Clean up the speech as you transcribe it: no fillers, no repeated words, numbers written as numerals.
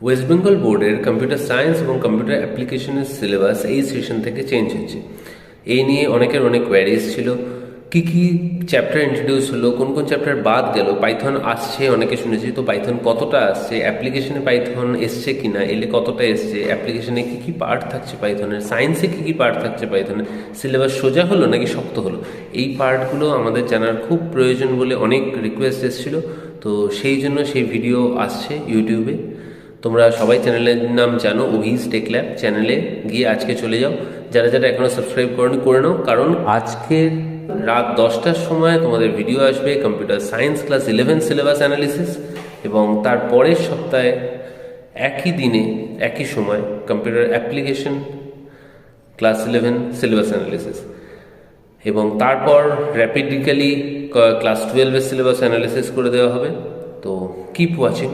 West Bengal বোর্ডের computer science এবং computer অ্যাপ্লিকেশনের সিলেবাস এই সেশন থেকে চেঞ্জ হচ্ছে। এই নিয়ে অনেকের অনেক কোয়ারিজ ছিল, কি কি চ্যাপ্টার ইন্ট্রোডিউস হলো, কোন কোন চ্যাপ্টার বাদ গেল, পাইথন আসছে অনেকে শুনেছি, তো পাইথন কতটা আসছে, অ্যাপ্লিকেশনে পাইথন এসছে কিনা, এলে কতটা এসছে, অ্যাপ্লিকেশনে কী কী পার্ট থাকছে পাইথনের, সায়েন্সে কী কী পার্ট থাকছে পাইথনের, সিলেবাস সোজা হলো নাকি শক্ত হলো, এই পার্টগুলো আমাদের জানার খুব প্রয়োজন বলে অনেক রিকোয়েস্ট এসেছিল। তো সেই জন্য সেই ভিডিও আসছে ইউটিউবে। তোমরা সবাই চ্যানেলের নাম জানো, অভিজ টেক ল্যাব। চ্যানেলে গিয়ে আজকে চলে যাও, যারা যারা এখনও সাবস্ক্রাইব করনি করে নাও, কারণ আজকের রাত 10টার সময় তোমাদের ভিডিও আসবে computer science class 11 syllabus analysis, এবং তার পরের সপ্তাহে একই দিনে একই সময় computer application class 11 syllabus analysis, এবং তারপর র্যাপিডিক্যালি ক্লাস 12-এর সিলেবাস অ্যানালিসিস করে দেওয়া হবে। তো কিপ ওয়াচিং।